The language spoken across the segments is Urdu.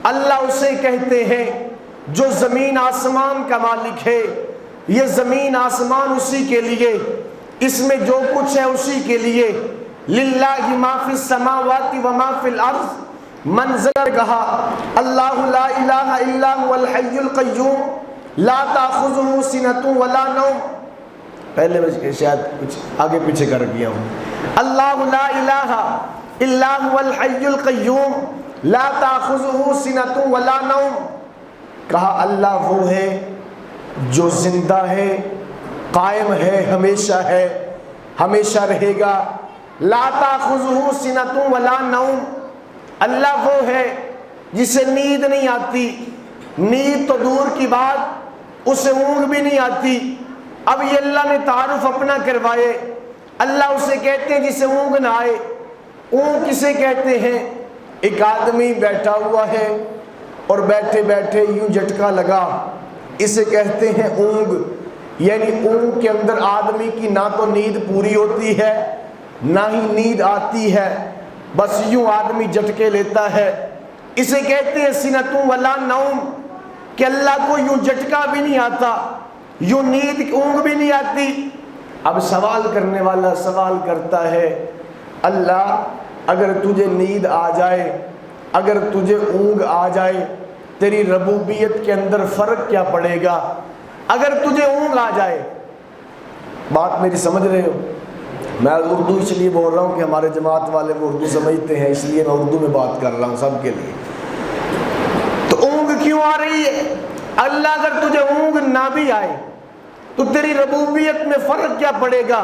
اللہ اسے کہتے ہیں جو زمین آسمان کا مالک ہے۔ یہ زمین آسمان اسی کے لیے، اس میں جو کچھ ہے اسی کے لیے۔ للہ ما فی السماوات و ما فی الارض، منزل کہا اللہ لا الہ الا هو الحی القیوم لا تاخذہ سنۃ ولا نوم۔ پہلے میں شاید کچھ آگے پیچھے کر گیا ہوں۔ اللہ لا الہ الا هو الحی القیوم لا تاخذہ سنۃ ولا نوم۔ کہا اللہ وہ ہے جو زندہ ہے، قائم ہے، ہمیشہ رہے گا۔ لا تاخذہ سنۃ ولا نوم، اللہ وہ ہے جسے نیند نہیں آتی، نیند تو دور کی بات، اسے اونگ بھی نہیں آتی۔ اب یہ اللہ نے تعارف اپنا کروائے۔ اللہ اسے کہتے ہیں جسے اونگ نہ آئے۔ اونگ کسے کہتے ہیں؟ ایک آدمی بیٹھا ہوا ہے اور بیٹھے بیٹھے یوں جھٹکا لگا، اسے کہتے ہیں اونگ۔ یعنی اونگ کے اندر آدمی کی نہ تو نیند پوری ہوتی ہے نہ ہی نیند آتی ہے، بس یوں آدمی جھٹکے لیتا ہے، اسے کہتے ہیں سنۃ ولا نوم، کہ اللہ کو یوں جھٹکا بھی نہیں آتا، یوں نیند اونگ بھی نہیں آتی۔ اب سوال کرنے والا سوال کرتا ہے، اللہ اگر تجھے نیند آ جائے، اگر تجھے اونگ آ جائے، تیری ربوبیت کے اندر فرق کیا پڑے گا؟ اگر تجھے اونگ آ جائے، بات میری سمجھ رہے ہو؟ میں اردو اس لیے بول رہا ہوں کہ ہمارے جماعت والے وہ اردو سمجھتے ہیں، اس لیے میں اردو میں بات کر رہا ہوں سب کے لیے۔ تو اونگ کیوں آ رہی ہے؟ اللہ اگر تجھے اونگ نہ بھی آئے تو تیری ربوبیت میں فرق کیا پڑے گا؟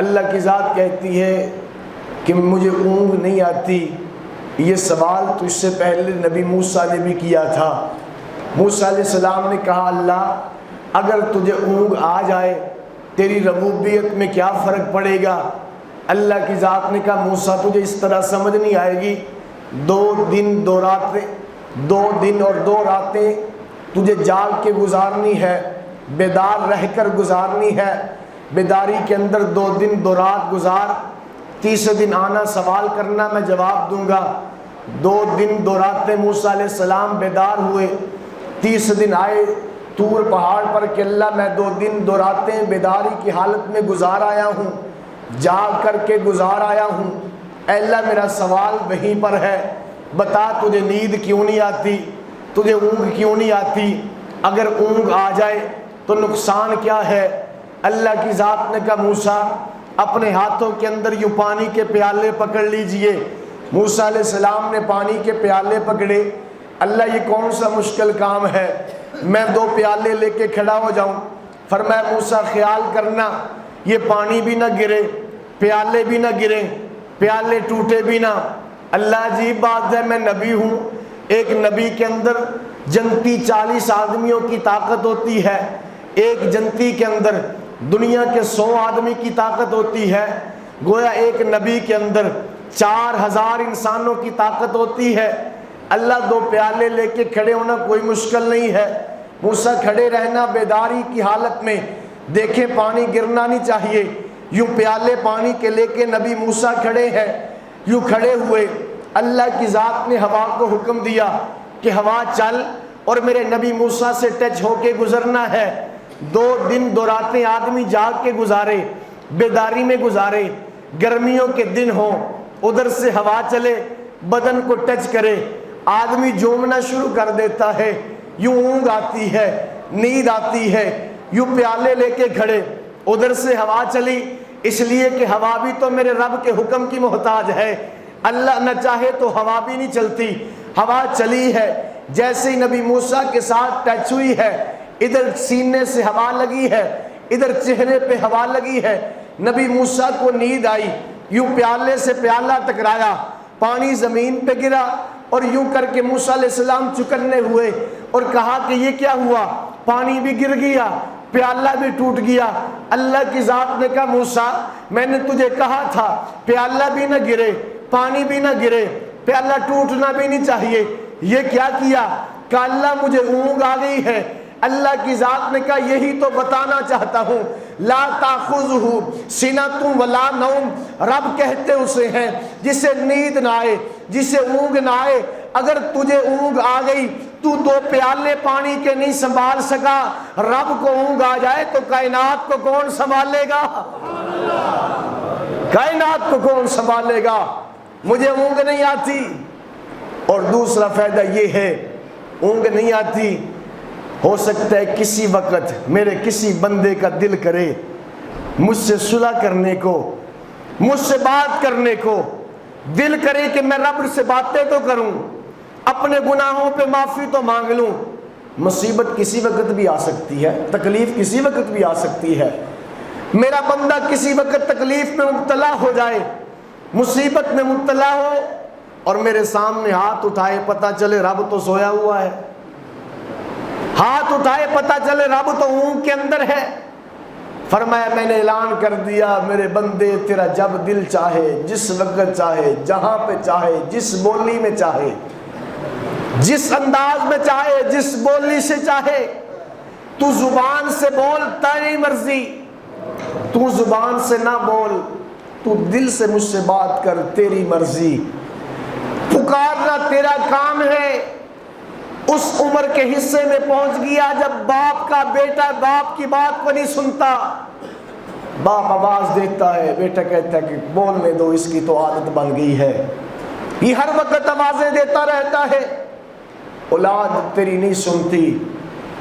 اللہ کی ذات کہتی ہے کہ مجھے اونگ نہیں آتی۔ یہ سوال تو اس سے پہلے نبی موسیٰ نے بھی کیا تھا۔ موسیٰ علیہ السلام نے کہا اللہ اگر تجھے اونگ آ جائے تیری ربوبیت میں کیا فرق پڑے گا؟ اللہ کی ذات نے کہا موسیٰ تجھے اس طرح سمجھ نہیں آئے گی، 2 دن 2 راتیں، 2 دن اور 2 راتیں تجھے جاگ کے گزارنی ہے، بیدار رہ کر گزارنی ہے۔ بیداری کے اندر 2 دن 2 رات گزار، تیسرے دن آنا سوال کرنا، میں جواب دوں گا۔ 2 دن 2 راتیں موسیٰ علیہ السلام بیدار ہوئے، تیسرے دن آئے طور پہاڑ پر کہ اللہ میں 2 دن 2 راتیں بیداری کی حالت میں گزار آیا ہوں، جاگ کر کے گزار آیا ہوں، اے اللہ میرا سوال وہیں پر ہے، بتا تجھے نیند کیوں نہیں آتی، تجھے اونگ کیوں نہیں آتی؟ اگر اونگ آ جائے تو نقصان کیا ہے؟ اللہ کی ذات نے کہا موسیٰ اپنے ہاتھوں کے اندر یوں پانی کے پیالے پکڑ لیجئے۔ موسیٰ علیہ السلام نے پانی کے پیالے پکڑے۔ اللہ یہ کون سا مشکل کام ہے، میں 2 پیالے لے کے کھڑا ہو جاؤں؟ فرمایا موسیٰ خیال کرنا یہ پانی بھی نہ گرے، پیالے بھی نہ گریں، پیالے ٹوٹے بھی نہ۔ اللہ عجیب بات ہے، میں نبی ہوں، ایک نبی کے اندر جنتی 40 آدمیوں کی طاقت ہوتی ہے، ایک جنتی کے اندر دنیا کے 100 آدمی کی طاقت ہوتی ہے، گویا ایک نبی کے اندر 4000 انسانوں کی طاقت ہوتی ہے۔ اللہ 2 پیالے لے کے کھڑے ہونا کوئی مشکل نہیں ہے، موسیٰ کھڑے رہنا بیداری کی حالت میں، دیکھیں پانی گرنا نہیں چاہیے، یوں پیالے پانی کے لے کے نبی موسیٰ کھڑے ہیں، یوں کھڑے ہوئے۔ اللہ کی ذات نے ہوا کو حکم دیا کہ ہوا چل اور میرے نبی موسیٰ سے ٹچ ہو کے گزرنا ہے۔ 2 دن 2 راتیں آدمی جاگ کے گزارے، بیداری میں گزارے، گرمیوں کے دن ہوں، ادھر سے ہوا چلے، بدن کو ٹچ کرے، آدمی جومنا شروع کر دیتا ہے، یوں اونگ آتی ہے، نیند آتی ہے، یوں پیالے لے کے کھڑے، ادھر سے ہوا چلی، اس لیے کہ ہوا بھی تو میرے رب کے حکم کی محتاج ہے، اللہ نہ چاہے تو ہوا بھی نہیں چلتی، ہوا چلی ہے، جیسے ہی نبی موسیٰ کے ساتھ ٹچ ہوئی ہے، ادھر سینے سے ہوا لگی ہے، ادھر چہرے پہ ہوا لگی ہے، نبی موسیٰ کو نیند آئی، یوں پیالے سے پیالہ ٹکرایا، پانی زمین پہ گرا، اور یوں کر کے موسیٰ علیہ السلام چکنے ہوئے اور کہا کہ یہ کیا ہوا؟ پانی بھی گر گیا، پیالہ بھی ٹوٹ گیا۔ اللہ کی ذات نے کہا موسیٰ میں نے تجھے کہا تھا پیالہ بھی نہ گرے، پانی بھی نہ گرے، پیالہ ٹوٹنا بھی نہیں چاہیے، یہ کیا کیا؟ کہ اللہ مجھے اونگ آ گئی ہے۔ اللہ کی ذات نے کہا یہی تو بتانا چاہتا ہوں، لا تاخذہ سنۃ ولا نوم، رب کہتے اسے ہیں جسے نیند نہ آئے، جسے اونگ نہ آئے۔ اگر تجھے اونگ آ گئی، تو 2 پیالے پانی کے نہیں سنبھال سکا، رب کو اونگ آ جائے تو کائنات کو کون سنبھالے گا؟ کائنات کو کون سنبھالے گا؟ مجھے اونگ نہیں آتی۔ اور دوسرا فائدہ یہ ہے، اونگ نہیں آتی، ہو سکتا ہے کسی وقت میرے کسی بندے کا دل کرے مجھ سے صلح کرنے کو، مجھ سے بات کرنے کو، دل کرے کہ میں رب سے باتیں تو کروں، اپنے گناہوں پہ معافی تو مانگ لوں۔ مصیبت کسی وقت بھی آ سکتی ہے، تکلیف کسی وقت بھی آ سکتی ہے۔ میرا بندہ کسی وقت تکلیف میں مبتلا ہو جائے، مصیبت میں مبتلا ہو، اور میرے سامنے ہاتھ اٹھائے، پتہ چلے رب تو سویا ہوا ہے، ہاتھ اٹھائے پتہ چلے رب تو اونگ کے اندر ہے۔ فرمایا میں نے اعلان کر دیا میرے بندے، تیرا جب دل چاہے، جس وقت چاہے، جہاں پہ چاہے، جس بولی میں چاہے، جس انداز میں چاہے، جس بولی سے چاہے، تو زبان سے بول، تیری مرضی، تو زبان سے نہ بول، تو دل سے مجھ سے بات کر، تیری مرضی۔ پکارنا تیرا کام ہے۔ اس عمر کے حصے میں پہنچ گیا جب باپ کا بیٹا باپ کی بات کو نہیں سنتا، باپ آواز دیتا ہے، بیٹا کہتا ہے کہ بولنے دو، اس کی تو عادت بن گئی ہے، یہ ہر وقت آوازیں دیتا رہتا ہے، اولاد تیری نہیں سنتی۔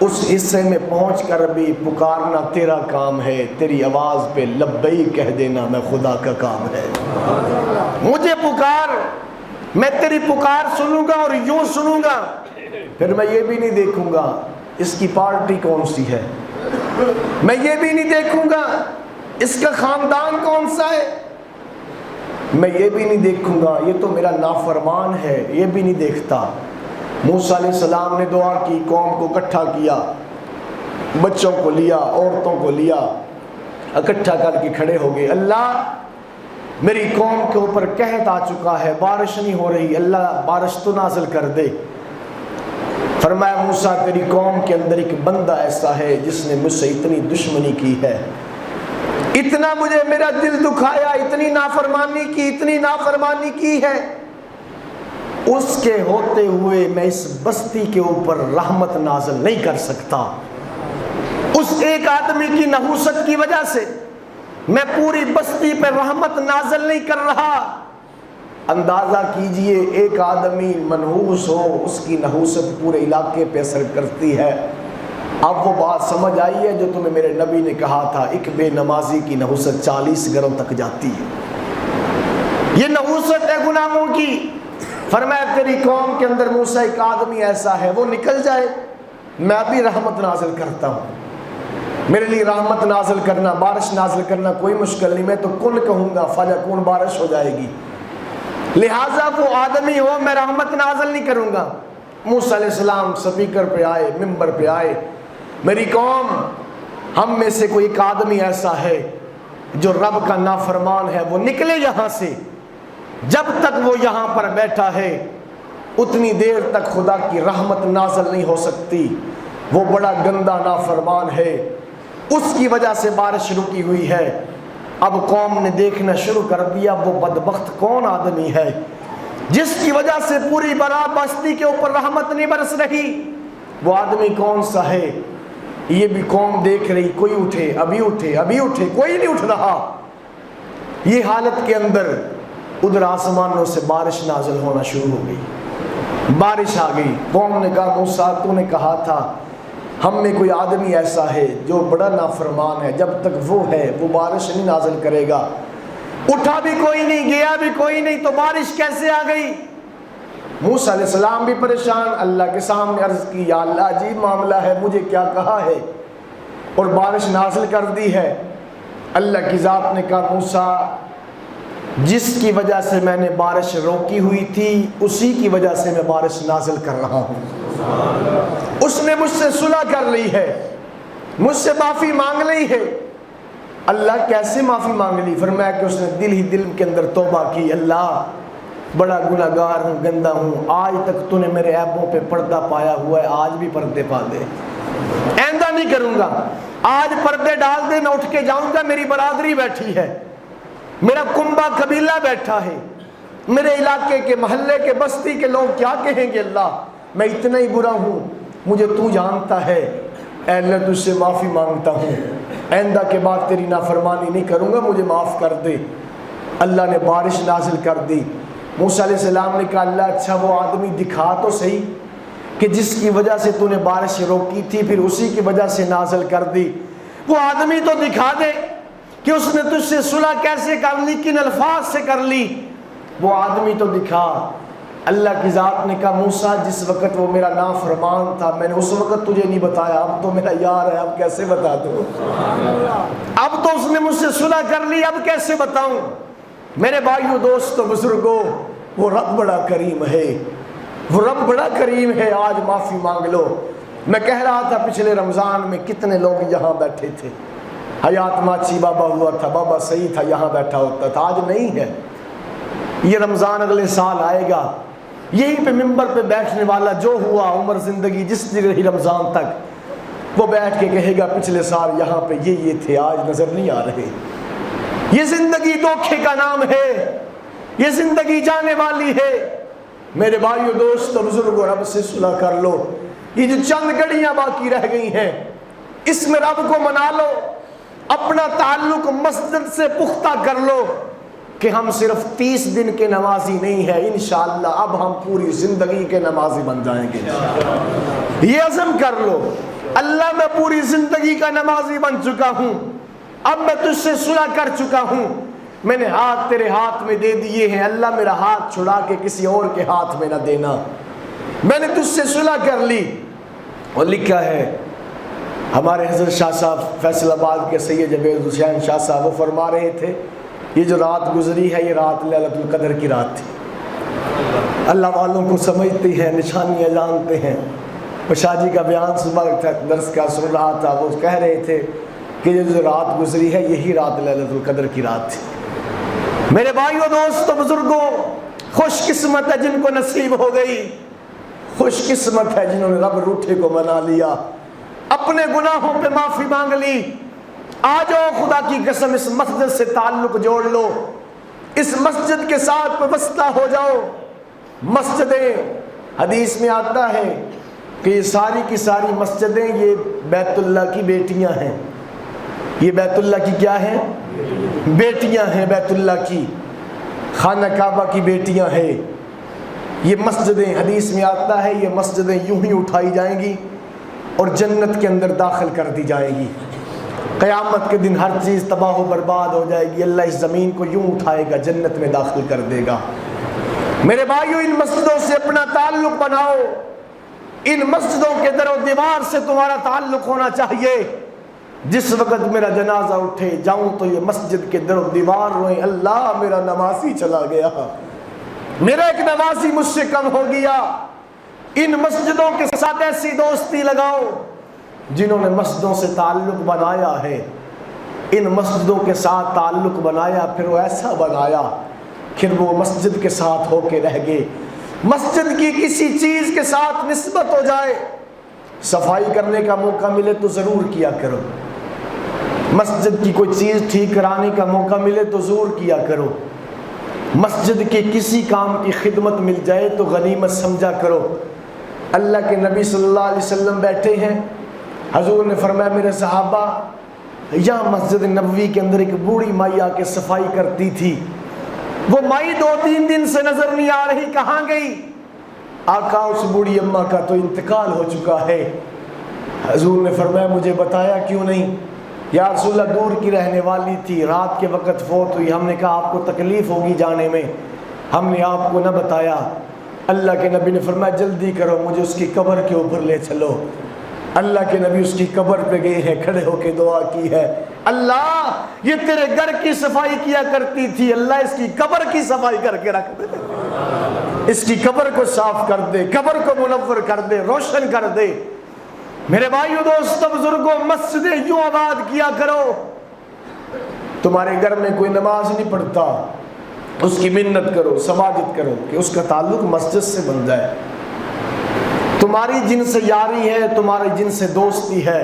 اس حصے میں پہنچ کر بھی پکارنا تیرا کام ہے، تیری آواز پہ لبیک کہہ دینا میں خدا کا کام ہے۔ مجھے پکار، میں تیری پکار سنوں گا، اور یوں سنوں گا، پھر میں یہ بھی نہیں دیکھوں گا اس کی پارٹی کون سی ہے، میں یہ بھی نہیں دیکھوں گا اس کا خاندان کون سا ہے، میں یہ بھی نہیں دیکھوں گا یہ تو میرا نافرمان ہے، یہ بھی نہیں دیکھتا۔ موسیٰ علیہ السلام نے دعا کی، قوم کو اکٹھا کیا، بچوں کو لیا، عورتوں کو لیا، اکٹھا کر کے کھڑے ہو گئے، اللہ میری قوم کے اوپر قحط آ چکا ہے، بارش نہیں ہو رہی، اللہ بارش تو نازل کر دے۔ فرمایا موسیٰ تیری قوم کے اندر ایک بندہ ایسا ہے جس نے مجھ سے اتنی دشمنی کی ہے، اتنا مجھے میرا دل دکھایا، اتنی نافرمانی کی، اتنی نافرمانی کی ہے، اس کے ہوتے ہوئے میں اس بستی کے اوپر رحمت نازل نہیں کر سکتا۔ اس ایک آدمی کی نحوست کی وجہ سے میں پوری بستی پہ رحمت نازل نہیں کر رہا۔ اندازہ کیجئے ایک آدمی منحوس ہو، اس کی نحوست پورے علاقے پہ اثر کرتی ہے۔ اب وہ بات سمجھ آئی ہے جو تمہیں میرے نبی نے کہا تھا، ایک بے نمازی کی نحوست 40 گھروں تک جاتی ہے، یہ نحوست ہے گناہوں کی۔ فرمایا تیری قوم کے اندر موسیٰ ایک آدمی ایسا ہے، وہ نکل جائے میں ابھی رحمت نازل کرتا ہوں، میرے لیے رحمت نازل کرنا، بارش نازل کرنا کوئی مشکل نہیں، میں تو کن کہوں گا فیکون، بارش ہو جائے گی، لہٰذا وہ آدمی ہو میں رحمت نازل نہیں کروں گا۔ موسیٰ علیہ السلام سپیکر پہ آئے، ممبر پہ آئے، میری قوم ہم میں سے کوئی ایک آدمی ایسا ہے جو رب کا نافرمان ہے، وہ نکلے یہاں سے، جب تک وہ یہاں پر بیٹھا ہے اتنی دیر تک خدا کی رحمت نازل نہیں ہو سکتی، وہ بڑا گندا نافرمان ہے، اس کی وجہ سے بارش رکی ہوئی ہے۔ اب قوم نے دیکھنا شروع کر دیا وہ بدبخت کون آدمی ہے جس کی وجہ سے پوری برا بستی کے اوپر رحمت نہیں برس رہی، وہ آدمی کون سا ہے؟ یہ بھی قوم دیکھ رہی، کوئی اٹھے ابھی اٹھے ابھی اٹھے، کوئی نہیں اٹھ رہا۔ یہ حالت کے اندر ادھر آسمانوں سے بارش نازل ہونا شروع ہو گئی، بارش آ گئی۔ قوم نے کہا موسیٰ تو نے کہا تھا ہم میں کوئی آدمی ایسا ہے جو بڑا نافرمان ہے، جب تک وہ ہے وہ بارش نہیں نازل کرے گا۔ اٹھا بھی کوئی نہیں، گیا بھی کوئی نہیں، تو بارش کیسے آ گئی؟ موسیٰ علیہ السلام بھی پریشان، اللہ کے سامنے عرض کی یا اللہ عجیب معاملہ ہے، مجھے کیا کہا ہے اور بارش نازل کر دی ہے۔ اللہ کی ذات نے کہا موسیٰ جس کی وجہ سے میں نے بارش روکی ہوئی تھی اسی کی وجہ سے میں بارش نازل کر رہا ہوں۔ اس نے مجھ سے صلح کر لی ہے، مجھ سے معافی مانگ لی ہے۔ اللہ کیسے معافی مانگ لی؟ فرمایا کہ اس نے دل ہی دل کے اندر توبہ کی، اللہ بڑا گناہ گار ہوں، گندا ہوں، آج تک تو نے میرے عیبوں پہ پردہ پایا ہوا ہے، آج بھی پردے پا دے، آئندہ نہیں کروں گا، آج پردے ڈال دے، میں اٹھ کے جاؤں گا، میری برادری بیٹھی ہے، میرا کنبہ قبیلہ بیٹھا ہے، میرے علاقے کے محلے کے بستی کے لوگ کیا کہیں گے اللہ، میں اتنا ہی برا ہوں، مجھے تو جانتا ہے۔ اے اللہ تجھ سے معافی مانگتا ہوں، آئندہ کے بعد تیری نافرمانی نہیں کروں گا، مجھے معاف کر دے۔ اللہ نے بارش نازل کر دی۔ موسیٰ علیہ السلام نے کہا اللہ اچھا وہ آدمی دکھا تو صحیح کہ جس کی وجہ سے تو نے بارش روکی تھی، پھر اسی کی وجہ سے نازل کر دی، وہ آدمی تو دکھا دے کہ اس نے تجھ سے صلح کیسے کر لی، کن الفاظ سے کر لی، وہ آدمی تو دکھا۔ اللہ کی ذات نے کہا موسیٰ جس وقت وہ میرا نافرمان تھا میں نے اس وقت تجھے نہیں بتایا، اب تو میرا یار ہے، اب کیسے بتا دوں، اب تو اس نے مجھ سے صلح کر لی، اب کیسے بتاؤں۔ میرے بھائیو دوستو بزرگوں، وہ رب بڑا کریم ہے، وہ رب بڑا کریم ہے، آج معافی مانگ لو۔ میں کہہ رہا تھا پچھلے رمضان میں کتنے لوگ یہاں بیٹھے تھے، حیات ماچی بابا ہوا تھا، بابا صحیح تھا، یہاں بیٹھا ہوتا تھا، آج نہیں ہے۔ یہ رمضان اگلے سال آئے گا، یہی پہ ممبر پہ بیٹھنے والا جو ہوا عمر زندگی جس دی رہی رمضان تک، وہ بیٹھ کے کہے گا پچھلے سال یہاں پہ یہ تھے، آج نظر نہیں آ رہے۔ یہ زندگی دھوکے کا نام ہے، یہ زندگی جانے والی ہے۔ میرے بھائیو دوستو بزرگوں، رب سے صلح کر لو، یہ جو چند گھڑیاں باقی رہ گئی ہیں اس میں رب کو منا لو، اپنا تعلق مسجد سے پختہ کر لو کہ ہم صرف 30 دن کے نمازی نہیں ہیں، انشاءاللہ اب ہم پوری زندگی کے نمازی بن جائیں گے۔ یہ عزم کر لو، اللہ میں پوری زندگی کا نمازی بن چکا ہوں، اب میں تجھ سے صلح کر چکا ہوں، میں نے ہاتھ تیرے ہاتھ میں دے دیے ہیں، اللہ میرا ہاتھ چھڑا کے کسی اور کے ہاتھ میں نہ دینا، میں نے تجھ سے صلح کر لی۔ اور لکھا ہے ہمارے حضرت شاہ صاحب فیصل آباد کے سید جبیل حسین شاہ صاحب، وہ فرما رہے تھے یہ جو رات گزری ہے یہ رات لیلۃ القدر کی رات تھی۔ اللہ والوں کو سمجھتے ہیں، نشانیاں جانتے ہیں۔ شاہ جی کا بیان صبح درس کا سن رہا تھا، وہ کہہ رہے تھے کہ یہ جو رات گزری ہے یہی رات لیلۃ القدر کی رات تھی۔ میرے بھائیو دوستو بزرگوں، خوش قسمت ہے جن کو نصیب ہو گئی، خوش قسمت ہے جنہوں نے رب روٹھے کو منا لیا، اپنے گناہوں پہ معافی مانگ لی۔ آ جاؤ خدا کی قسم اس مسجد سے تعلق جوڑ لو، اس مسجد کے ساتھ وابستہ ہو جاؤ۔ مسجدیں، حدیث میں آتا ہے کہ یہ ساری کی ساری مسجدیں یہ بیت اللہ کی بیٹیاں ہیں، یہ بیت اللہ کی کیا ہیں؟ بیٹیاں ہیں، بیت اللہ کی، خانہ کعبہ کی بیٹیاں ہیں یہ مسجدیں۔ حدیث میں آتا ہے یہ مسجدیں یوں ہی اٹھائی جائیں گی اور جنت کے اندر داخل کر دی جائے گی۔ قیامت کے دن ہر چیز تباہ و برباد ہو جائے گی، اللہ اس زمین کو یوں اٹھائے گا، جنت میں داخل کر دے گا۔ میرے بھائیو ان مسجدوں سے اپنا تعلق بناؤ، ان مسجدوں کے در و دیوار سے تمہارا تعلق ہونا چاہیے۔ جس وقت میرا جنازہ اٹھے جاؤں تو یہ مسجد کے در و دیوار روئیں، اللہ میرا نمازی چلا گیا، میرا ایک نمازی مجھ سے کم ہو گیا۔ ان مسجدوں کے ساتھ ایسی دوستی لگاؤ جنہوں نے مسجدوں سے تعلق بنایا ہے، ان مسجدوں کے ساتھ تعلق بنایا، پھر وہ ایسا بنایا پھر وہ مسجد کے ساتھ ہو کے رہ گئے۔ مسجد کی کسی چیز کے ساتھ نسبت ہو جائے، صفائی کرنے کا موقع ملے تو ضرور کیا کرو، مسجد کی کوئی چیز ٹھیک کرانے کا موقع ملے تو ضرور کیا کرو، مسجد کے کسی کام کی خدمت مل جائے تو غنیمت سمجھا کرو۔ اللہ کے نبی صلی اللہ علیہ وسلم بیٹھے ہیں، حضور نے فرمایا میرے صحابہ یہاں مسجد نبوی کے اندر ایک بوڑھی مائی آ کے صفائی کرتی تھی، وہ مائی 2-3 دن سے نظر نہیں آ رہی، کہاں گئی؟ آقا اس بوڑھی اماں کا تو انتقال ہو چکا ہے۔ حضور نے فرمایا مجھے بتایا کیوں نہیں؟ یا رسول اللہ دور کی رہنے والی تھی، رات کے وقت فوت ہوئی، ہم نے کہا آپ کو تکلیف ہوگی جانے میں، ہم نے آپ کو نہ بتایا۔ اللہ کے نبی نے فرمایا جلدی کرو مجھے اس کی قبر کے اوپر لے چلو۔ اللہ کے نبی اس کی قبر پہ گئے ہیں، کھڑے ہو کے دعا کی ہے، اللہ یہ تیرے گھر کی صفائی کیا کرتی تھی، اللہ اس کی قبر کی صفائی کر کے رکھ دے، اس کی قبر کو صاف کر دے، قبر کو منور کر دے، روشن کر دے۔ میرے بھائیو دوستو بزرگوں، مسجدیں یوں آباد کیا کرو۔ تمہارے گھر میں کوئی نماز نہیں پڑھتا، اس کی منت کرو، سماجت کرو کہ اس کا تعلق مسجد سے بن جائے۔ تمہاری جن سے یاری ہے، تمہاری جن سے دوستی ہے،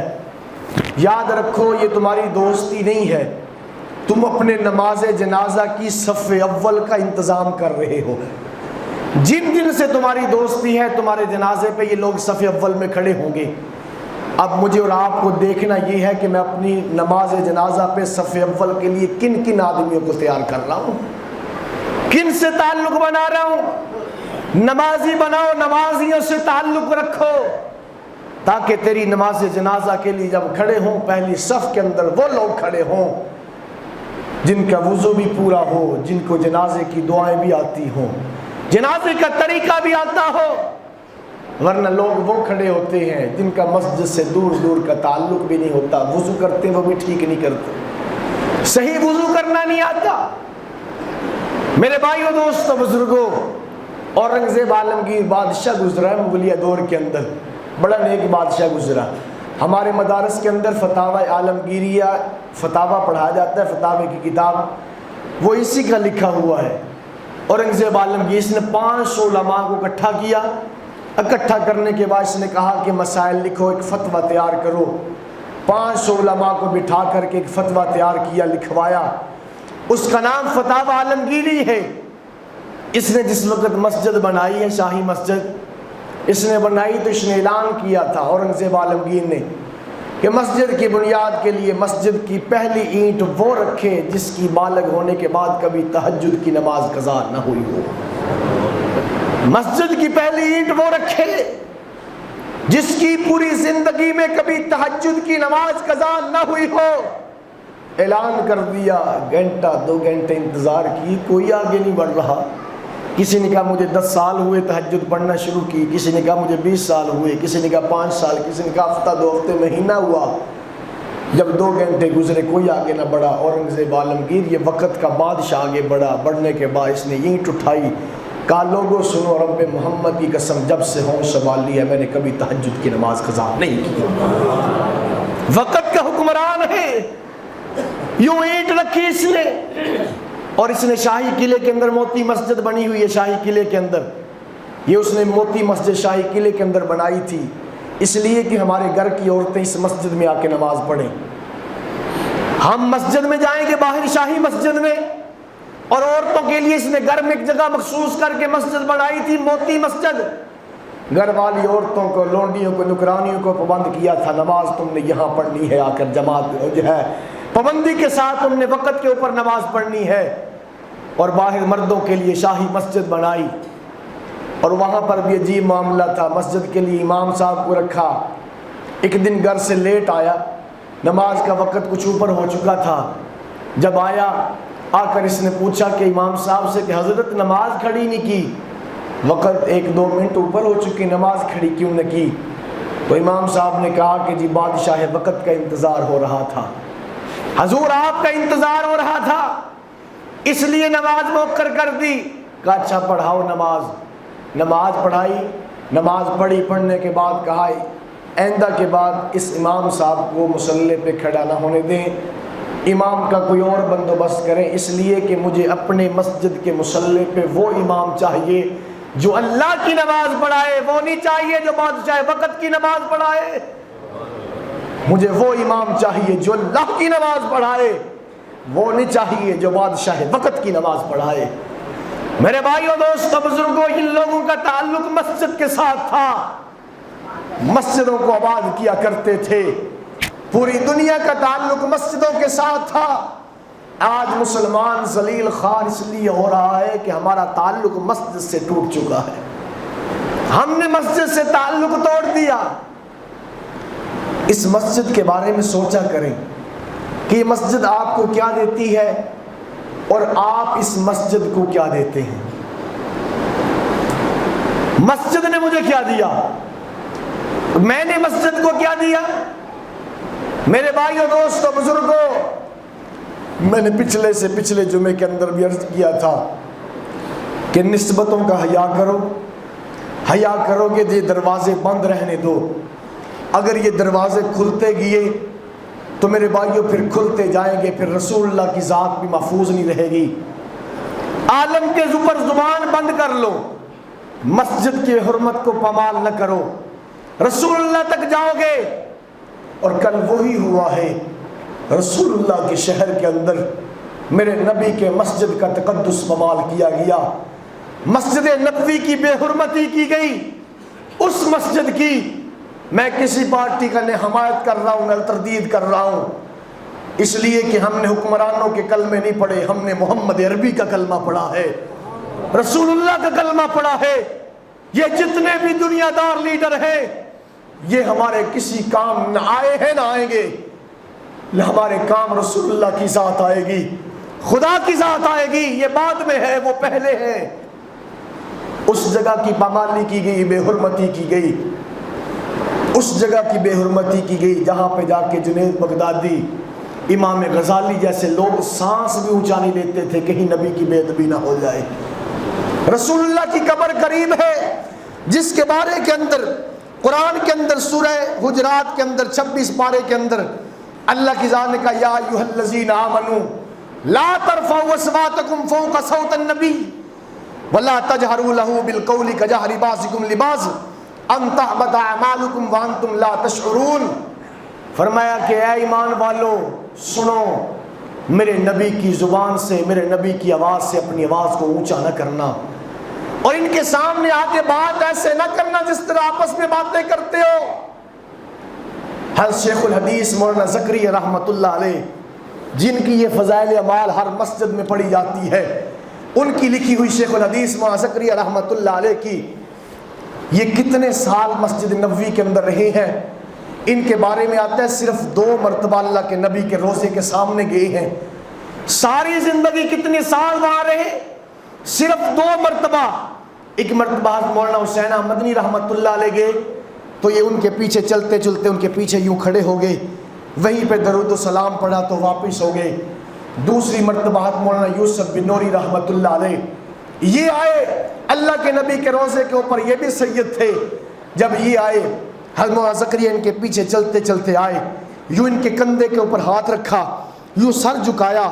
یاد رکھو یہ تمہاری دوستی نہیں ہے، تم اپنے نماز جنازہ کی صف اول کا انتظام کر رہے ہو. جن دن سے تمہاری دوستی ہے تمہارے جنازے پہ یہ لوگ صف اول میں کھڑے ہوں گے. اب مجھے اور آپ کو دیکھنا یہ ہے کہ میں اپنی نماز جنازہ پہ صف اول کے لیے کن کن آدمیوں کو تیار کر رہا ہوں, کن سے تعلق بنا رہا ہوں. نمازی بناؤ, نمازیوں سے تعلق رکھو, تاکہ تیری نماز جنازہ کے لیے جب کھڑے ہوں پہلی صف کے اندر وہ لوگ کھڑے ہوں جن کا وضو بھی پورا ہو, جن کو جنازے کی دعائیں بھی آتی ہوں, جنازے کا طریقہ بھی آتا ہو. ورنہ لوگ وہ کھڑے ہوتے ہیں جن کا مسجد سے دور دور کا تعلق بھی نہیں ہوتا, وضو کرتے وہ بھی ٹھیک نہیں کرتے, صحیح وضو کرنا نہیں آتا. میرے بھائیو دوستو بزرگوں, اورنگزیب عالمگیر بادشاہ گزرا ہے مغلیہ دور کے اندر, بڑا نیک بادشاہ گزرا. ہمارے مدارس کے اندر فتاوی عالمگیریہ فتاوی پڑھایا جاتا ہے, فتاوی کی کتاب وہ اسی کا لکھا ہوا ہے. اورنگزیب عالمگیر اس نے 500 علماء کو اکٹھا کیا. اکٹھا کرنے کے بعد اس نے کہا کہ مسائل لکھو, ایک فتویٰ تیار کرو. 500 علماء کو بٹھا کر کے ایک فتویٰ تیار کیا, لکھوایا. اس کا نام فتاوی عالمگیری ہے. اس نے جس وقت مسجد بنائی ہے, شاہی مسجد اس نے بنائی, تو اس نے اعلان کیا تھا اورنگزیب عالمگیر نے کہ مسجد کی بنیاد کے لیے مسجد کی پہلی اینٹ وہ رکھے جس کی بالغ ہونے کے بعد کبھی تہجد کی نماز قضا نہ ہوئی ہو. مسجد کی پہلی اینٹ وہ رکھے جس کی پوری زندگی میں کبھی تہجد کی نماز قضا نہ ہوئی ہو. اعلان کر دیا, گھنٹہ 2 گھنٹے انتظار کی, کوئی آگے نہیں بڑھ رہا. کسی نے کہا مجھے 10 سال ہوئے تہجد پڑھنا شروع کی, کسی نے کہا مجھے 20 سال ہوئے, کسی نے کہا 5 سال, کسی نے کہا ہفتہ 2 ہفتے, مہینہ ہوا. جب 2 گھنٹے گزرے کوئی آگے نہ بڑھا. اورنگزیب عالمگیر یہ وقت کا بادشاہ آگے بڑھا. بڑھنے کے بعد اس نے اینٹ اٹھائی, کہا لوگوں سنو, رب محمد کی قسم جب سے ہوش سنبھالی ہے میں نے کبھی تہجد کی نماز قضا نہیں کی. وقت کا حکمران ہے. یوں اینٹ رکھی اس نے, اور اس نے شاہی قلعے کے اندر موتی مسجد بنی ہوئی ہے. شاہی قلعے کے اندر یہ اس نے موتی مسجد شاہی قلعے کے اندر بنائی تھی, اس لیے کہ ہمارے گھر کی عورتیں اس مسجد میں آ کے نماز پڑھیں. ہم مسجد میں جائیں گے باہر شاہی مسجد میں, اور عورتوں کے لیے اس نے گھر میں ایک جگہ مخصوص کر کے مسجد بنائی تھی, موتی مسجد. گھر والی عورتوں کو, لونڈیوں کو, نکرانیوں کو پابند کیا تھا, نماز تم نے یہاں پڑھنی ہے, آ کر جماعت جو ہے پابندی کے ساتھ تم نے وقت کے اوپر نماز پڑھنی ہے. اور باہر مردوں کے لیے شاہی مسجد بنائی, اور وہاں پر بھی عجیب معاملہ تھا. مسجد کے لیے امام صاحب کو رکھا. ایک دن گھر سے لیٹ آیا, نماز کا وقت کچھ اوپر ہو چکا تھا. جب آیا, آ کر اس نے پوچھا کہ امام صاحب سے کہ حضرت نماز کھڑی نہیں کی, وقت 1-2 منٹ اوپر ہو چکی, نماز کھڑی کیوں نہ کی؟ تو امام صاحب نے کہا کہ جی بادشاہ وقت کا انتظار ہو رہا تھا. حضور آپ کا انتظار ہو رہا تھا اس لیے نماز مؤخر کر دی. کہا اچھا پڑھاؤ نماز. نماز پڑھائی, نماز پڑھی. پڑھنے کے بعد کہا آئندہ کے بعد اس امام صاحب کو مصلی پہ کھڑا نہ ہونے دیں, امام کا کوئی اور بندوبست کریں, اس لیے کہ مجھے اپنے مسجد کے مصلی پہ وہ امام چاہیے جو اللہ کی نماز پڑھائے, وہ نہیں چاہیے جو بادشاہ وقت کی نماز پڑھائے. مجھے وہ امام چاہیے جو اللہ کی نماز پڑھائے, وہ نہیں چاہیے جو بادشاہ وقت کی نماز پڑھائے. میرے بھائیوں دوستو بزرگوں, ان لوگوں کا تعلق مسجد کے ساتھ تھا, مسجدوں کو آباد کیا کرتے تھے. پوری دنیا کا تعلق مسجدوں کے ساتھ تھا. آج مسلمان ذلیل خوار اس لیے ہو رہا ہے کہ ہمارا تعلق مسجد سے ٹوٹ چکا ہے. ہم نے مسجد سے تعلق توڑ دیا. اس مسجد کے بارے میں سوچا کریں کہ یہ مسجد آپ کو کیا دیتی ہے اور آپ اس مسجد کو کیا دیتے ہیں. مسجد نے مجھے کیا دیا, میں نے مسجد کو کیا دیا. میرے بھائیوں دوستو بزرگوں, میں نے پچھلے سے پچھلے جمعے کے اندر بھی عرض کیا تھا کہ نسبتوں کا حیا کرو. حیا کرو کہ یہ دروازے بند رہنے دو. اگر یہ دروازے کھلتے گئے تو میرے بھائیوں پھر کھلتے جائیں گے, پھر رسول اللہ کی ذات بھی محفوظ نہیں رہے گی. عالم کے اوپر زبان بند کر لو, مسجد کی حرمت کو پامال نہ کرو, رسول اللہ تک جاؤ گے. اور کل وہی ہوا ہے, رسول اللہ کے شہر کے اندر میرے نبی کے مسجد کا تقدس پامال کیا گیا، مسجد نبوی کی بے حرمتی کی گئی۔ اس مسجد کی میں کسی پارٹی کا نہ حمایت کر رہا ہوں نہ تردید کر رہا ہوں، اس لیے کہ ہم نے حکمرانوں کے کلمے نہیں پڑھے، ہم نے محمد عربی کا کلمہ پڑھا ہے، رسول اللہ کا کلمہ پڑھا ہے۔ یہ جتنے بھی دنیا دار لیڈر ہیں یہ ہمارے کسی کام نہ آئے ہیں نہ آئیں گے، ہمارے کام رسول اللہ کی ذات آئے گی، خدا کی ذات آئے گی، یہ بعد میں ہے وہ پہلے ہے۔ اس جگہ کی پامالی کی گئی، بے حرمتی کی گئی، اس جگہ کی بے حرمتی کی گئی جہاں پہ جا کے جنید بغدادی، امام غزالی جیسے لوگ سانس بھی اونچا نہیں لیتے تھے کہیں نبی کی بے ادبی نہ ہو جائے۔ رسول اللہ کی قبر قریب ہے جس کے بارے کے اندر قرآن کے اندر سورہ حجرات کے اندر 26 پارے کے اندر اللہ کی ذات نے کہا یا ایھا الذین آمنوا لا ترفعوا اصواتکم فوق صوت النبی ولا تجہروا لہ بالقول کجہر بعضکم لبعض ان تحبط اعمالکم وانتم لا تشعرون۔ فرمایا کہ اے ایمان والو سنو، میرے نبی کی زبان سے، میرے نبی کی آواز سے اپنی آواز کو اونچا نہ کرنا، اور ان کے سامنے آ کے بات ایسے نہ کرنا جس طرح آپس میں باتیں کرتے ہو۔ حضرت شیخ الحدیث مولانا زکریا رحمۃ اللہ علیہ، جن کی یہ فضائل اعمال ہر مسجد میں پڑھی جاتی ہے، ان کی لکھی ہوئی شیخ الحدیث مولانا زکریا رحمۃ اللہ علیہ کی یہ کتنے سال مسجد نبوی کے اندر رہے ہیں، ان کے بارے میں آتا ہے صرف 2 مرتبہ اللہ کے نبی کے روضے کے سامنے گئے ہیں۔ ساری زندگی کتنے سال وہاں رہے؟ صرف 2 مرتبہ۔ ایک مرتبہ مولانا حسین احمد مدنی رحمۃ اللہ علیہ گئے تو یہ ان کے پیچھے چلتے چلتے ان کے پیچھے یوں کھڑے ہو گئے، وہیں پہ درود و سلام پڑھا تو واپس ہو گئے۔ دوسری مرتبہ مولانا یوسف بن نوری رحمۃ اللہ علیہ یہ آئے اللہ کے نبی کے روضے کے اوپر، یہ بھی سید تھے، جب یہ آئے حضرت مولانا زکریا ان کے پیچھے چلتے چلتے آئے، یوں ان کے کندھے کے اوپر ہاتھ رکھا، یوں سر جھکایا،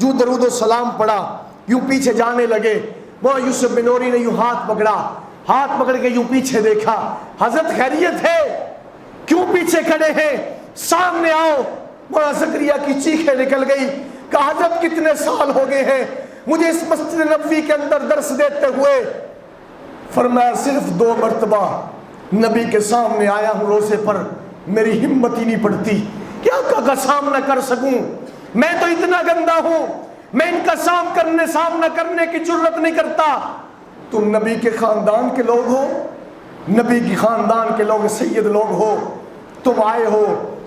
یوں درود و سلام پڑھا، یوں پیچھے جانے لگے۔ مولانا یوسف بن نوری نے یوں ہاتھ پکڑا، ہاتھ پکڑ کے یوں پیچھے دیکھا، حضرت خیریت ہے؟ کیوں پیچھے کھڑے ہیں؟ سامنے آؤ۔ مولانا زکریا کی چیخیں نکل گئی، کہا حضرت کتنے سال ہو گئے ہیں مجھے اس مسجد نبوی کے اندر درس دیتے ہوئے؟ فرمایا صرف 2 مرتبہ نبی کے سامنے آیا ہوں روزے پر، میری ہمت ہی نہیں پڑتی کہ آقا کا سامنا کر سکوں، میں تو اتنا گندا ہوں، میں ان کا سامنا کرنے کی جرت نہیں کرتا۔ تم نبی کے خاندان کے لوگ ہو، نبی کی خاندان کے لوگ سید لوگ ہو، تم آئے ہو،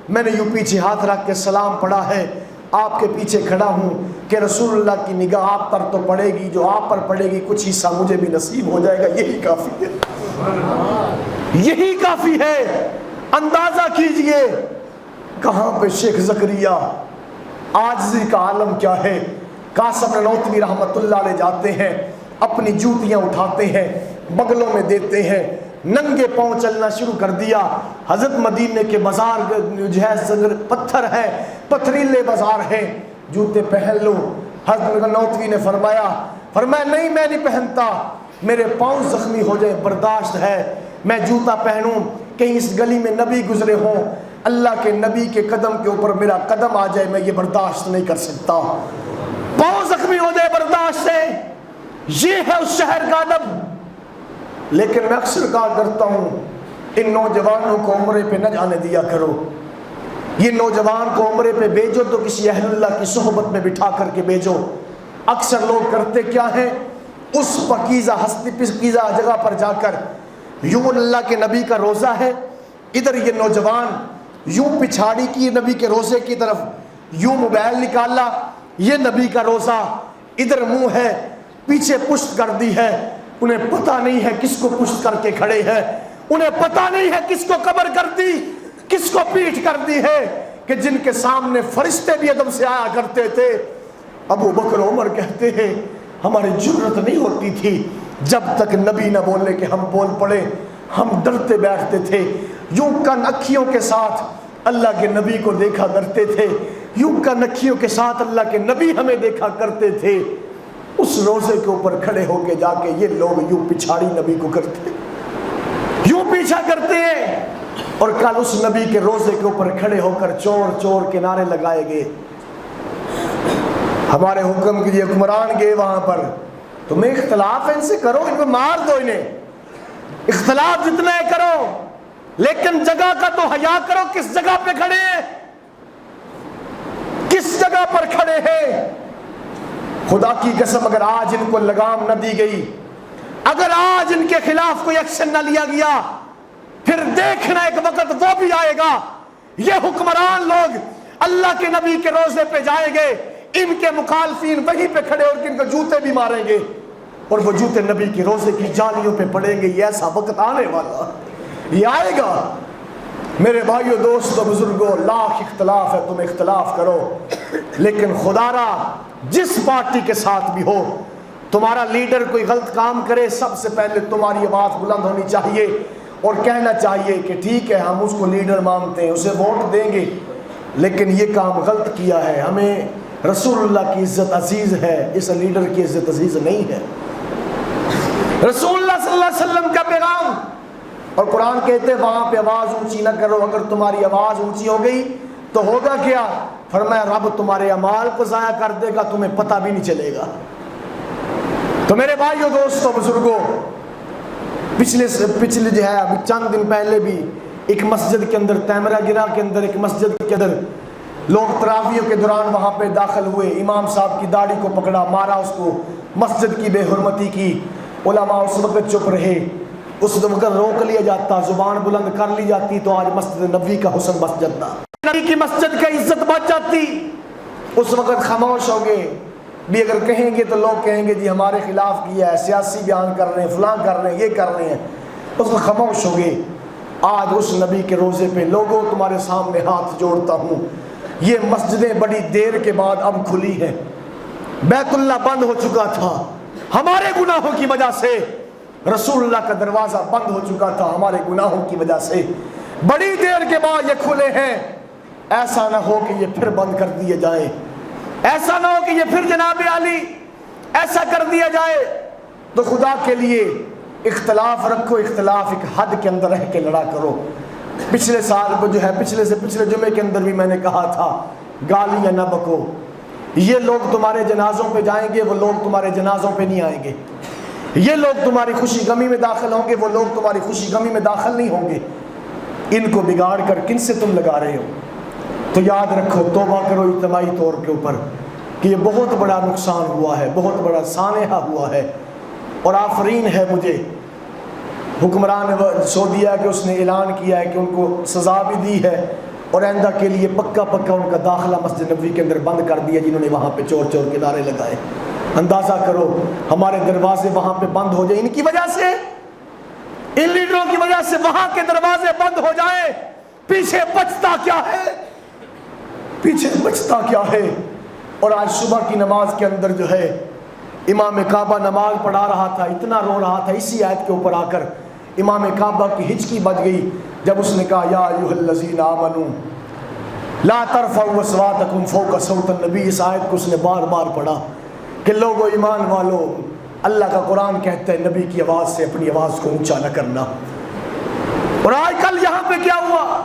میں نے یوں پیچھے ہاتھ رکھ کے سلام پڑھا ہے، آپ کے پیچھے کھڑا ہوں کہ رسول اللہ کی نگاہ آپ پر تو پڑے گی، جو آپ پر پڑے گی کچھ حصہ مجھے بھی نصیب ہو جائے گا، یہی کافی ہے، یہی کافی ہے۔ اندازہ کیجئے کہاں پہ شیخ زکریا، عاجزی کا عالم کیا ہے۔ قاسم نانوتوی رحمۃ اللہ علیہ جاتے ہیں، اپنی جوتیاں اٹھاتے ہیں، بغلوں میں دیتے ہیں، ننگے پاؤں چلنا شروع کر دیا۔ حضرت مدینے کے بازار جو ہے پتھر ہے، پتھریلے بازار ہیں، جوتے پہن لو۔ حضرت نانوتوی نے فرمایا نہیں میں نہیں پہنتا، میرے پاؤں زخمی ہو جائے برداشت ہے، میں جوتا پہنوں کہیں اس گلی میں نبی گزرے ہوں، اللہ کے نبی کے قدم کے اوپر میرا قدم آ جائے، میں یہ برداشت نہیں کر سکتا، پاؤں زخمی ہو جائے برداشت ہے۔ یہ ہے اس شہر کا ادب۔ لیکن میں اکثر کہا کرتا ہوں ان نوجوانوں کو عمرے پہ نہ جانے دیا کرو، یہ نوجوان کو عمرے پہ بھیجو تو کسی اہل اللہ کی صحبت میں بٹھا کر کے بھیجو۔ اکثر لوگ کرتے کیا ہیں، اس پاکیزہ ہستی پاکیزہ جگہ پر جا کر یوں اللہ کے نبی کا روزہ ہے، ادھر یہ نوجوان یوں پچھاڑی کی نبی کے روزے کی طرف، یوں موبائل نکالا، یہ نبی کا روزہ، ادھر منہ ہے، پیچھے پشت کر دی ہے، انہیں پتہ نہیں ہے کس کو پشت کر کے کھڑے ہیں، انہیں پتہ نہیں ہے کس کو قبر کر دی، کس کو پیٹھ کر دی ہے، کہ جن کے سامنے فرشتے بھی ادب سے آیا کرتے تھے۔ ابو بکر عمر کہتے ہیں ہماری جرت نہیں ہوتی تھی جب تک نبی نہ بولنے کہ ہم بول پڑے، ہم ڈرتے بیٹھتے تھے، یوں کن اکھیوں کے ساتھ اللہ کے نبی کو دیکھا کرتے تھے، یوں کن اکھیوں کے ساتھ اللہ کے نبی ہمیں دیکھا کرتے تھے۔ اس روزے کے اوپر کھڑے ہو کے جا کے یہ لوگ یوں پچھاڑی نبی کو کرتے، یوں پیچھا کرتے ہیں، اور کل اس نبی کے روزے کے اوپر کھڑے ہو کر چور چور کے نعرے لگائے گئے۔ ہمارے حکم کے لیے حکمران گئے وہاں پر، تمہیں اختلاف ہے ان سے کرو، ان کو مار دو، انہیں اختلاف جتنا ہے کرو، لیکن جگہ کا تو حیا کرو، کس جگہ پہ کھڑے ہیں، کس جگہ پر کھڑے ہیں؟ خدا کی قسم اگر آج ان کو لگام نہ دی گئی، اگر آج ان کے خلاف کوئی ایکشن نہ لیا گیا، پھر دیکھنا ایک وقت وہ بھی آئے گا، یہ حکمران لوگ اللہ کے نبی کے روزے پہ جائیں گے، ان کے مخالفین وہیں پہ کھڑے اور ان کو جوتے بھی ماریں گے، اور وہ جوتے نبی کے روزے کی جالیوں پہ پڑیں گے۔ یہ ایسا وقت آنے والا، یہ آئے گا۔ میرے بھائیو، دوستو، بزرگوں، لاکھ اختلاف ہے، تم اختلاف کرو، لیکن خدا را جس پارٹی کے ساتھ بھی ہو، تمہارا لیڈر کوئی غلط کام کرے، سب سے پہلے تمہاری آواز بلند ہونی چاہیے اور کہنا چاہیے کہ ٹھیک ہے، ہم اس کو لیڈر مانتے ہیں، اسے ووٹ دیں گے، لیکن یہ کام غلط کیا ہے، ہمیں رسول اللہ کی عزت عزیز ہے، اس لیڈر کی عزت عزیز نہیں ہے۔ رسول اللہ صلی اللہ علیہ وسلم کا پیغام، اور قرآن کہتے ہیں وہاں پہ آواز اونچی نہ کرو، اگر تمہاری آواز اونچی ہو گئی تو ہوگا کیا؟ فرمایا رب تمہارے اعمال کو ضائع کر دے گا، تمہیں پتہ بھی نہیں چلے گا۔ تو میرے بھائیو، دوستو، بزرگوں، پچھلے جو ہے ابھی چند دن پہلے بھی ایک مسجد کے اندر، تیمرہ گرا کے اندر ایک مسجد کے اندر لوگ تراویح کے دوران وہاں پہ داخل ہوئے، امام صاحب کی داڑھی کو پکڑا، مارا اس کو، مسجد کی بے حرمتی کی۔ علماء اس وقت چپ رہے، اس وقت روک لیا جاتا، زبان بلند کر لی جاتی تو آج مسجد نبوی کا حسن بچ جاتا، نبی کی مسجد کا عزت بچ جاتی۔ اس وقت خاموش ہو گئے، بھی اگر کہیں گے تو لوگ کہیں گے جی ہمارے خلاف کیا ہے، سیاسی بیان کر رہے ہیں، فلاں کر رہے ہیں، یہ کر رہے ہیں، اس وقت خاموش ہو گئے۔ آج اس نبی کے روزے پہ لوگوں تمہارے سامنے ہاتھ جوڑتا ہوں، یہ مسجدیں بڑی دیر کے بعد اب کھلی ہیں، بیت اللہ بند ہو چکا تھا ہمارے گناہوں کی وجہ سے، رسول اللہ کا دروازہ بند ہو چکا تھا ہمارے گناہوں کی وجہ سے، بڑی دیر کے بعد یہ کھلے ہیں۔ ایسا نہ ہو کہ یہ پھر بند کر دیے جائیں، ایسا نہ ہو کہ یہ پھر جناب علی ایسا کر دیا جائے۔ تو خدا کے لیے اختلاف رکھو، اختلاف ایک حد کے اندر رہ کے لڑا کرو۔ پچھلے سال کو جو ہے، پچھلے سے پچھلے جمعے کے اندر بھی میں نے کہا تھا، گالیاں نہ بکو، یہ لوگ تمہارے جنازوں پہ جائیں گے، وہ لوگ تمہارے جنازوں پہ نہیں آئیں گے، یہ لوگ تمہاری خوشی غمی میں داخل ہوں گے، وہ لوگ تمہاری خوشی غمی میں داخل نہیں ہوں گے۔ ان کو بگاڑ کر کن سے تم لگا رہے ہو؟ تو یاد رکھو، توبہ کرو اجتماعی طور کے اوپر کہ یہ بہت بڑا نقصان ہوا ہے، بہت بڑا سانحہ ہوا ہے، اور آفرین ہے مجھے حکمران سعودیہ کہ اس نے اعلان کیا ہے کہ ان کو سزا بھی دی ہے، اور آئندہ کے لیے پکا ان کا داخلہ مسجد نبوی کے اندر بند کر دیا، جنہوں نے وہاں پہ چور چور کے نعرے لگائے۔ اندازہ کرو ہمارے دروازے وہاں پہ بند ہو جائیں، ان کی وجہ سے، ان لیڈروں کی وجہ سے وہاں کے دروازے بند ہو جائیں، پیچھے بچتا کیا ہے؟ پیچھے بچتا کیا ہے؟ اور آج صبح کی نماز کے اندر جو ہے امام کعبہ نماز پڑھا رہا تھا، اتنا رو رہا تھا، اسی آیت کے اوپر آ کر امام کعبہ کی ہچکی بج گئی جب اس نے کہا یا ایھا الذین آمنوا لا ترفعوا اصواتکم فوق صوت النبی۔ اس آیت کو اس نے بار بار پڑھا کہ لوگو، ایمان والو، اللہ کا قرآن کہتا ہے نبی کی آواز سے اپنی آواز کو اونچا نہ کرنا۔ اور آج کل یہاں پہ کیا ہوا؟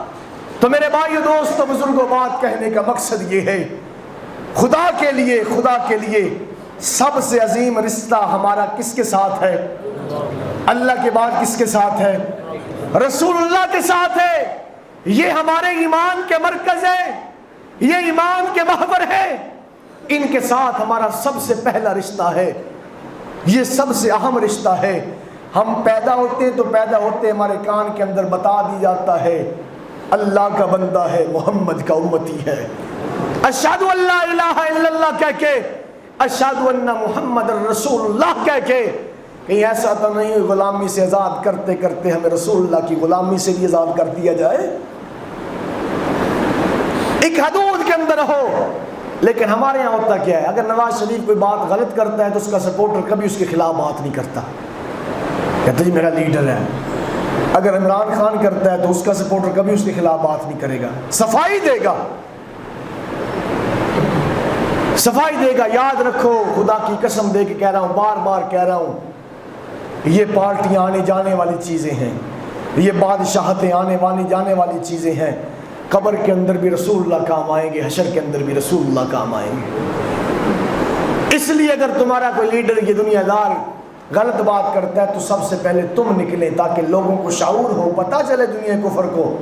تو میرے بھائیو، دوستو، بزرگوں، بات کہنے کا مقصد یہ ہے، خدا کے لیے سب سے عظیم رشتہ ہمارا کس کے ساتھ ہے؟ اللہ کے بعد کس کے ساتھ ہے؟ رسول اللہ کے ساتھ ہے۔ یہ ہمارے ایمان کے مرکز ہے، یہ ایمان کے محور ہے، ان کے ساتھ ہمارا سب سے پہلا رشتہ ہے، یہ سب سے اہم رشتہ ہے۔ ہم پیدا ہوتے تو پیدا ہوتے ہمارے کان کے اندر بتا دی جاتا ہے اللہ کا بندہ ہے، محمد کا امتی ہے، اشہد ان لا الہ الا اللہ کہہ کے، اشہد ان محمد رسول اللہ کہہ کے، کہیں ایسا تو نہیں غلامی سے آزاد کرتے کرتے ہمیں رسول اللہ کی غلامی سے بھی آزاد کر دیا جائے، ایک حدود کے اندر ہو۔ لیکن ہمارے یہاں ہوتا کیا ہے، اگر نواز شریف کوئی بات غلط کرتا ہے تو اس کا سپورٹر کبھی اس کے خلاف بات نہیں کرتا، کہتا جی میرا لیڈر ہے۔ اگر عمران خان کرتا ہے تو اس کا سپورٹر کبھی اس کے خلاف بات نہیں کرے گا، صفائی دے گا، صفائی دے گا۔ یاد رکھو، خدا کی قسم دے کے کہہ رہا ہوں، بار بار کہہ رہا ہوں، یہ پارٹیاں آنے جانے والی چیزیں ہیں، یہ بادشاہتیں آنے جانے والی چیزیں ہیں۔ قبر کے اندر بھی رسول اللہ کام آئیں گے، حشر کے اندر بھی رسول اللہ کام آئیں گے۔ اس لیے اگر تمہارا کوئی لیڈر یہ دنیا دار غلط بات کرتا ہے تو سب سے پہلے تم نکلے، تاکہ لوگوں کو شعور ہو، پتہ چلے دنیا کفر کو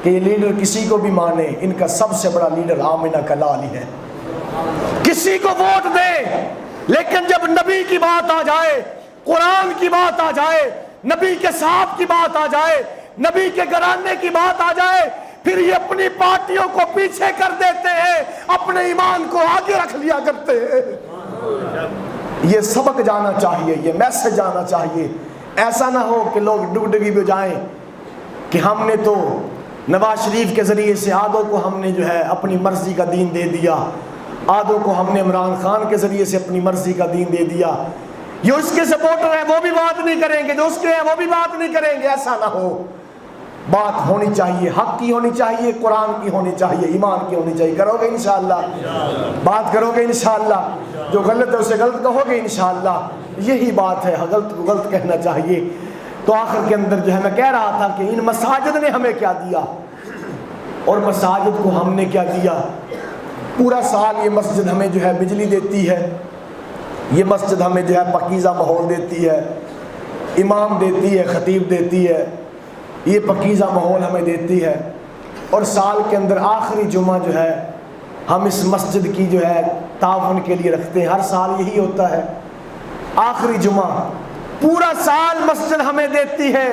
کہ یہ لیڈر کسی کو بھی مانے، ان کا سب سے بڑا لیڈر آمنہ کا لال ہی ہے۔ کسی کو ووٹ دے، لیکن جب نبی کی بات آ جائے، قرآن کی بات آ جائے، نبی کے صحابہ کی بات آ جائے، نبی کے گھرانے کی بات آ جائے، پھر یہ اپنی پارٹیوں کو پیچھے کر دیتے ہیں، اپنے ایمان کو آگے رکھ لیا کرتے ہیں۔ یہ سبق جانا چاہیے، یہ میسج جانا چاہیے۔ ایسا نہ ہو کہ لوگ ڈگڈگی پہ جائیں کہ ہم نے تو نواز شریف کے ذریعے سے آدھوں کو ہم نے جو ہے اپنی مرضی کا دین دے دیا، آدھوں کو ہم نے عمران خان کے ذریعے سے اپنی مرضی کا دین دے دیا، جو اس کے سپورٹر ہیں وہ بھی بات نہیں کریں گے، جو اس کے ہیں وہ بھی بات نہیں کریں گے۔ ایسا نہ ہو، بات ہونی چاہیے، حق کی ہونی چاہیے، قرآن کی ہونی چاہیے، ایمان کی ہونی چاہیے۔ کرو گے انشاءاللہ؟ بات کرو گے انشاءاللہ؟ جو غلط ہے اسے غلط کہو گے انشاءاللہ؟ یہی بات ہے، غلط کو غلط کہنا چاہیے۔ تو آخر کے اندر جو ہے میں کہہ رہا تھا کہ ان مساجد نے ہمیں کیا دیا، اور مساجد کو ہم نے کیا دیا۔ پورا سال یہ مسجد ہمیں جو ہے بجلی دیتی ہے، یہ مسجد ہمیں جو ہے پاکیزہ ماحول دیتی ہے، امام دیتی ہے، خطیب دیتی ہے، یہ پاکیزہ ماحول ہمیں دیتی ہے۔ اور سال کے اندر آخری جمعہ جو ہے ہم اس مسجد کی جو ہے تعاون کے لیے رکھتے ہیں، ہر سال یہی ہوتا ہے، آخری جمعہ۔ پورا سال مسجد ہمیں دیتی ہے،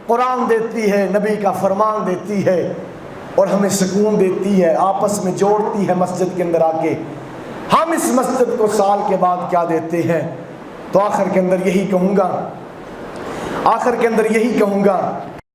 قرآن دیتی ہے، نبی کا فرمان دیتی ہے، اور ہمیں سکون دیتی ہے، آپس میں جوڑتی ہے مسجد کے اندر آ کے۔ ہم اس مسجد کو سال کے بعد کیا دیتے ہیں؟ تو آخر کے اندر یہی کہوں گا